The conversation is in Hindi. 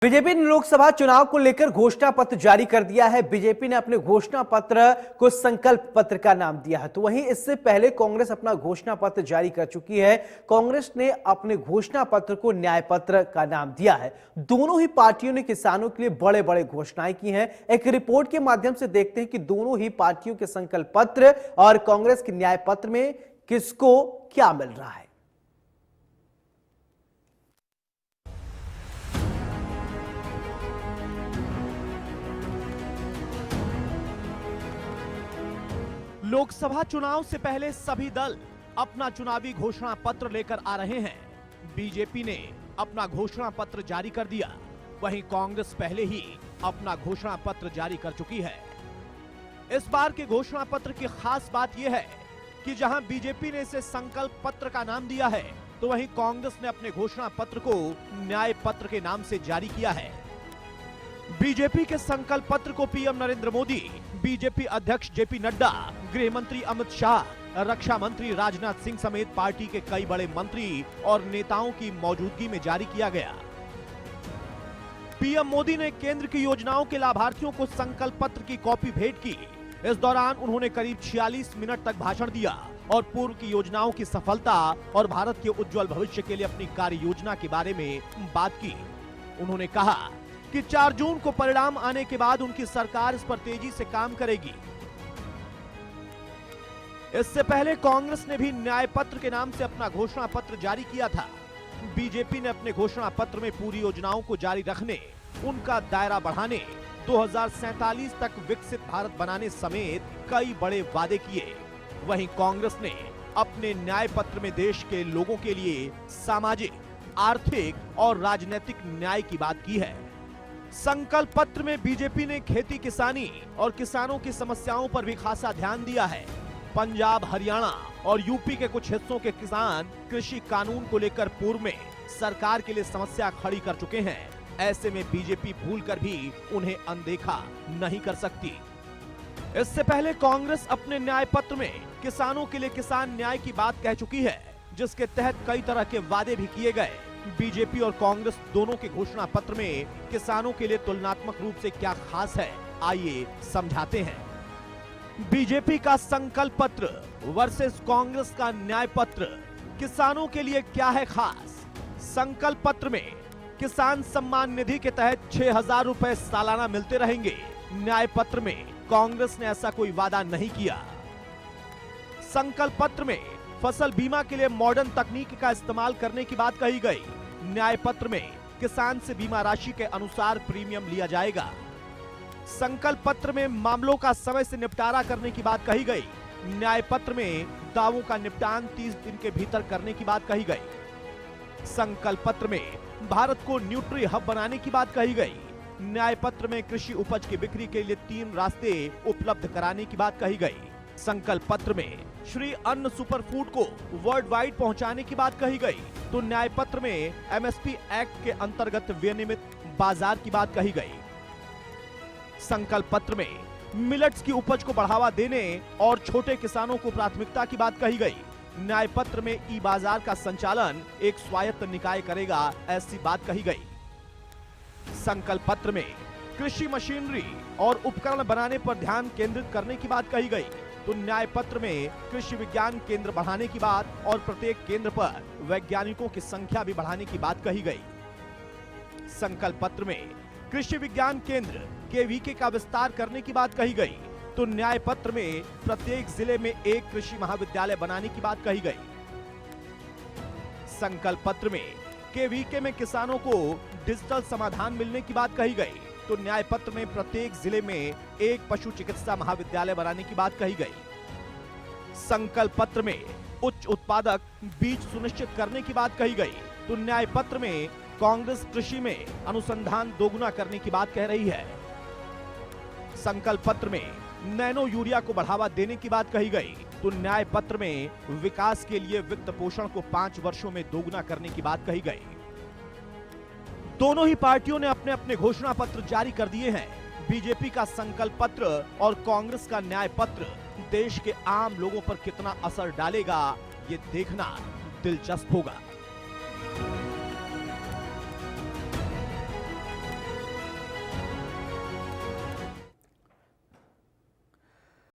बीजेपी ने लोकसभा चुनाव को लेकर घोषणा पत्र जारी कर दिया है। बीजेपी ने अपने घोषणा पत्र को संकल्प पत्र का नाम दिया है, तो वहीं इससे पहले कांग्रेस अपना घोषणा पत्र जारी कर चुकी है। कांग्रेस ने अपने घोषणा पत्र को न्याय पत्र का नाम दिया है। दोनों ही पार्टियों ने किसानों के लिए बड़े बड़े घोषणाएं की हैं। एक रिपोर्ट के माध्यम से देखते हैं कि दोनों ही पार्टियों के संकल्प पत्र और कांग्रेस के न्याय पत्र में किसको क्या मिल रहा है। लोकसभा चुनाव से पहले सभी दल अपना चुनावी घोषणा पत्र लेकर आ रहे हैं। बीजेपी ने अपना घोषणा पत्र जारी कर दिया, वहीं कांग्रेस पहले ही अपना घोषणा पत्र जारी कर चुकी है। इस बार के घोषणा पत्र की खास बात यह है कि जहां बीजेपी ने इसे संकल्प पत्र का नाम दिया है, तो वहीं कांग्रेस ने अपने घोषणा पत्र को न्याय पत्र के नाम से जारी किया है। बीजेपी के संकल्प पत्र को पीएम नरेंद्र मोदी, बीजेपी अध्यक्ष जेपी नड्डा, गृह मंत्री अमित शाह, रक्षा मंत्री राजनाथ सिंह समेत पार्टी के कई बड़े मंत्री और नेताओं की मौजूदगी में जारी किया गया। पीएम मोदी ने केंद्र की योजनाओं के लाभार्थियों को संकल्प पत्र की कॉपी भेंट की। इस दौरान उन्होंने करीब 46 मिनट तक भाषण दिया और पूर्व की योजनाओं की सफलता और भारत के उज्जवल भविष्य के लिए अपनी कार्य योजना के बारे में बात की। उन्होंने कहा कि 4 जून को परिणाम आने के बाद उनकी सरकार इस पर तेजी से काम करेगी। इससे पहले कांग्रेस ने भी न्याय पत्र के नाम से अपना घोषणा पत्र जारी किया था। बीजेपी ने अपने घोषणा पत्र में पूरी योजनाओं को जारी रखने, उनका दायरा बढ़ाने, 2047 तक विकसित भारत बनाने समेत कई बड़े वादे किए। वहीं कांग्रेस ने अपने न्याय पत्र में देश के लोगों के लिए सामाजिक, आर्थिक और राजनीतिक न्याय की बात की है। संकल्प पत्र में बीजेपी ने खेती किसानी और किसानों की समस्याओं पर भी खासा ध्यान दिया है। पंजाब, हरियाणा और यूपी के कुछ हिस्सों के किसान कृषि कानून को लेकर पूर्व में सरकार के लिए समस्या खड़ी कर चुके हैं। ऐसे में बीजेपी भूलकर भी उन्हें अनदेखा नहीं कर सकती। इससे पहले कांग्रेस अपने न्याय पत्र में किसानों के लिए किसान न्याय की बात कह चुकी है, जिसके तहत कई तरह के वादे भी किए गए। बीजेपी और कांग्रेस दोनों के घोषणा पत्र में किसानों के लिए तुलनात्मक रूप से क्या खास है, आइए समझाते हैं। बीजेपी का संकल्प पत्र वर्सेस कांग्रेस का न्याय पत्र, किसानों के लिए क्या है खास। संकल्प पत्र में किसान सम्मान निधि के तहत 6,000 रुपए सालाना मिलते रहेंगे। न्याय पत्र में कांग्रेस ने ऐसा कोई वादा नहीं किया। संकल्प पत्र में फसल बीमा के लिए मॉडर्न तकनीक का इस्तेमाल करने की बात कही गई। न्याय पत्र में किसान से बीमा राशि के अनुसार प्रीमियम लिया जाएगा। संकल्प पत्र में मामलों का समय से निपटारा करने की बात कही गई। न्याय पत्र में दावों का निपटान 30 दिन के भीतर करने की बात कही गई। संकल्प पत्र में भारत को न्यूट्री हब बनाने की बात कही गई। न्याय पत्र में कृषि उपज की बिक्री के लिए 3 रास्ते उपलब्ध कराने की बात कही गई। संकल्प पत्र में श्री अन्न सुपर फूड को वर्ल्ड वाइड पहुंचाने की बात कही गई। तो न्याय पत्र में एमएसपी एक्ट के अंतर्गत विनियमित बाजार की बात कही गई। संकल्प पत्र में मिलेट्स की उपज को बढ़ावा देने और छोटे किसानों को प्राथमिकता की बात कही गई। न्याय पत्र में ई बाजार का संचालन एक स्वायत्त निकाय करेगा, ऐसी बात कही गई। संकल्प पत्र में कृषि मशीनरी और उपकरण बनाने पर ध्यान केंद्रित करने की बात कही गई। तो न्याय पत्र में कृषि विज्ञान केंद्र बढ़ाने की बात और प्रत्येक केंद्र पर वैज्ञानिकों की संख्या भी बढ़ाने की बात कही गई। संकल्प पत्र में कृषि विज्ञान केंद्र केवीके का विस्तार करने की बात कही गई। तो न्याय पत्र में प्रत्येक जिले में एक कृषि महाविद्यालय बनाने की बात कही गई। संकल्प पत्र में केवीके में किसानों को डिजिटल समाधान मिलने की बात कही गई। तो न्याय पत्र में प्रत्येक जिले में एक पशु चिकित्सा महाविद्यालय बनाने की बात कही गई। संकल्प पत्र में उच्च उत्पादक बीज सुनिश्चित करने की बात कही गई। तो न्याय पत्र में कांग्रेस कृषि में अनुसंधान दोगुना करने की बात कह रही है। संकल्प पत्र में नैनो यूरिया को बढ़ावा देने की बात कही गई। तो न्याय पत्र में विकास के लिए वित्त पोषण को 5 वर्षों में दोगुना करने की बात कही गई। दोनों ही पार्टियों ने अपने अपने घोषणा पत्र जारी कर दिए हैं। बीजेपी का संकल्प पत्र और कांग्रेस का न्याय पत्र देश के आम लोगों पर कितना असर डालेगा, ये देखना दिलचस्प होगा।